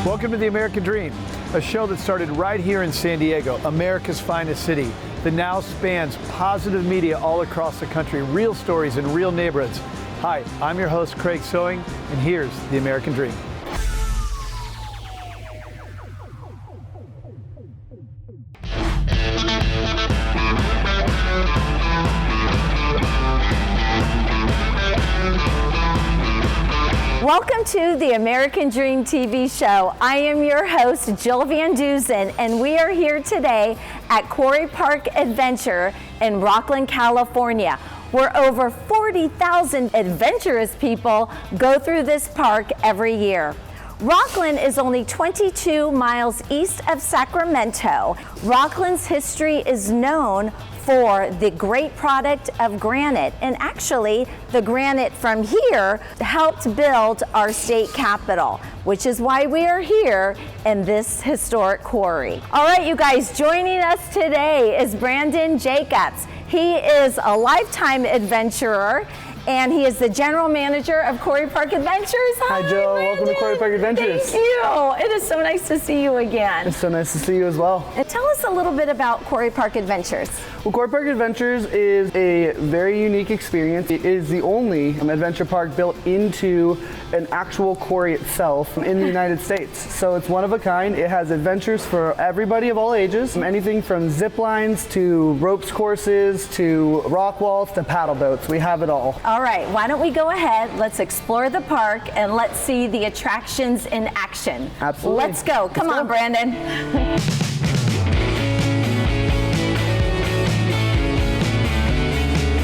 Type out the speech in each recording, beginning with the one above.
Welcome to The American Dream, a show that started right here in San Diego, America's finest city, that now spans positive media all across the country, real stories in real neighborhoods. Hi, I'm your host, Craig Sewing, and here's The American Dream. Welcome to the American Dream TV show. I am your host, Jill Van Dusen, and we are here today at Quarry Park Adventure in Rocklin, California, where over 40,000 adventurous people go through this park every year. Rocklin is only 22 miles east of Sacramento. Rocklin's history is known for the great product of granite, and actually the granite from here helped build our state capitol, which is why we are here in this historic quarry. All right, you guys, joining us today is Brandon Jacobs. He is a lifetime adventurer, and he is the general manager of Quarry Park Adventures. Hi, Jill. Brandon. Welcome to Quarry Park Adventures. Thank you. It is so nice to see you again. It's so nice to see you as well. And tell us a little bit about Quarry Park Adventures. Well, Quarry Park Adventures is a very unique experience. It is the only adventure park built into an actual quarry itself in the United States. So it's one of a kind. It has adventures for everybody of all ages, anything from zip lines to ropes courses to rock walls to paddle boats. We have it all. All right, why don't we go ahead, let's explore the park and let's see the attractions in action. Absolutely. Let's go. Come on, Brandon.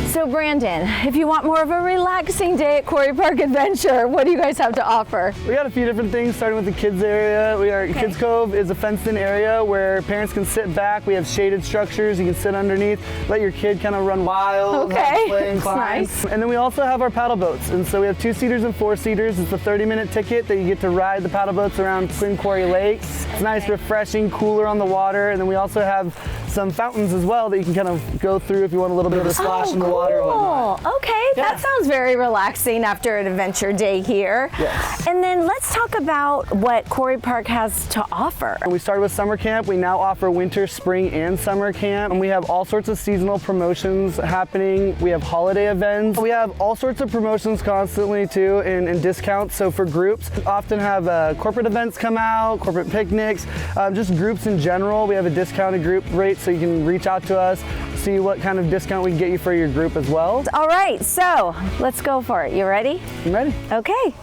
So Brandon, if you want more of a relaxing day at Quarry Park Adventure, what do you guys have to offer? We got a few different things, starting with the kids area. Kids Cove is a fenced-in area where parents can sit back. We have shaded structures you can sit underneath, let your kid kind of run wild, play and climb. Nice. And then we also have our paddle boats, and so we have 2-seaters and 4-seaters. It's a 30-minute ticket that you get to ride the paddle boats around Twin Quarry Lake. It's nice, refreshing, cooler on the water, and then we also have some fountains as well that you can kind of go through if you want a little bit of a splash in the water. Cool. Okay, that sounds very relaxing after an adventure day here. Yes. And then let's talk about what Quarry Park has to offer. We started with summer camp. We now offer winter, spring, and summer camp. And we have all sorts of seasonal promotions happening. We have holiday events. We have all sorts of promotions constantly too, and discounts. So for groups, we often have corporate events come out, corporate picnics, just groups in general. We have a discounted group rate, so you can reach out to us, see what kind of discount we can get you for your group as well. All right, so let's go for it. You ready? I'm ready. Okay.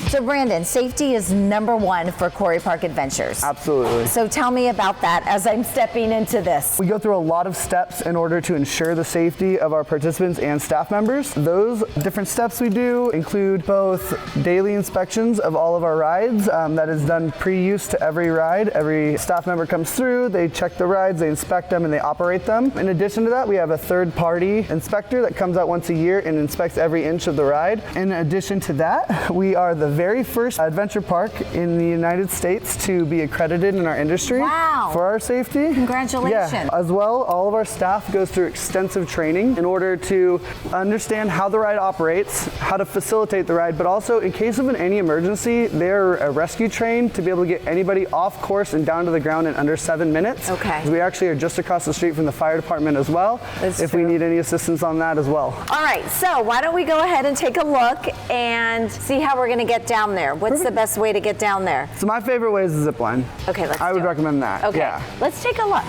So Brandon, safety is number one for Quarry Park Adventures. Absolutely. So tell me about that as I'm stepping into this. We go through a lot of steps in order to ensure the safety of our participants and staff members. Those different steps we do include both daily inspections of all of our rides. That is done pre-use to every ride. Every staff member comes through, they check the rides, they inspect them, and they operate them. In addition to that, we have a third-party inspector that comes out once a year and inspects every inch of the ride. In addition to that, we are the very first adventure park in the United States to be accredited in our industry for our safety. Congratulations. Yeah. As well, all of our staff goes through extensive training in order to understand how the ride operates, how to facilitate the ride, but also in case of any emergency, they're rescue trained to be able to get anybody off course and down to the ground in under 7 minutes. Okay. We actually are just across the street from the fire department as well, if we need any assistance on that as well. All right, so why don't we go ahead and take a look and see how we're going to get down there. What's the best way to get down there? So my favorite way is the zip line. Okay, let's I would recommend that. Okay, yeah. Let's take a look.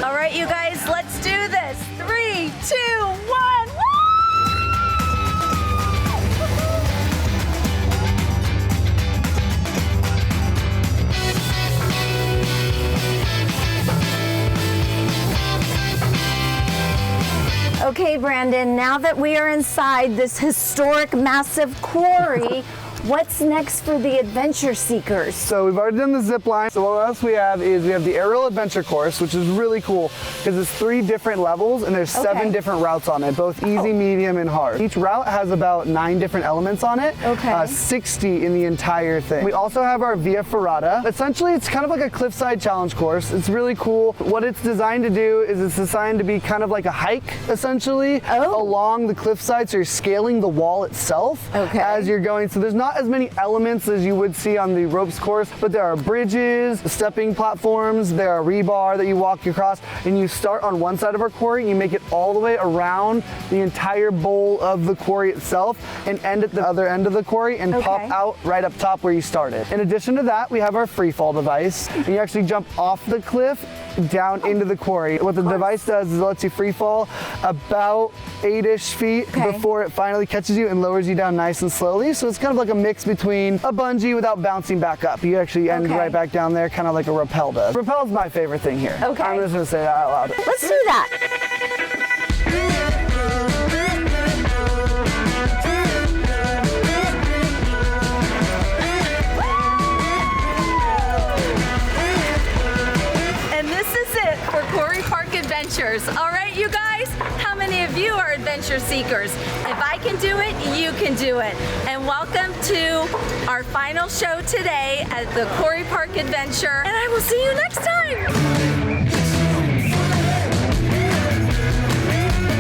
All right, you guys, let's do this. 3, 2, 1. Woo! Okay, Brandon, now that we are inside this historic, massive quarry, What's next for the adventure seekers? So we've already done the zip line. So what else we have is we have the aerial adventure course, which is really cool because it's 3 different levels and there's 7 different routes on it, both easy, medium, and hard. Each route has about 9 different elements on it. 60 in the entire thing. We also have our Via Ferrata. Essentially, it's kind of like a cliffside challenge course. It's really cool. What it's designed to do is it's designed to be kind of like a hike, essentially, along the cliffside. So you're scaling the wall itself as you're going. So there's not as many elements as you would see on the ropes course, but there are bridges, stepping platforms, there are rebar that you walk across, and you start on one side of our quarry, and you make it all the way around the entire bowl of the quarry itself and end at the other end of the quarry and pop out right up top where you started. In addition to that, we have our free fall device, and you actually jump off the cliff down into the quarry. What the device does is it lets you free fall about 8-ish feet before it finally catches you and lowers you down nice and slowly. So it's kind of like a mix between a bungee without bouncing back up. You actually end right back down there, kind of like a rappel does. Rappel's my favorite thing here. I'm just gonna say that out loud. Let's do that. For Quarry Park Adventures. All right, you guys, how many of you are adventure seekers? If I can do it, you can do it. And welcome to our final show today at the Quarry Park Adventure. And I will see you next time.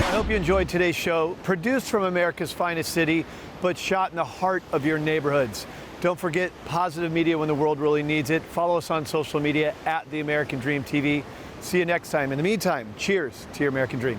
I hope you enjoyed today's show, produced from America's finest city, but shot in the heart of your neighborhoods. Don't forget positive media when the world really needs it. Follow us on social media at The American Dream TV. See you next time. In the meantime, cheers to your American dream.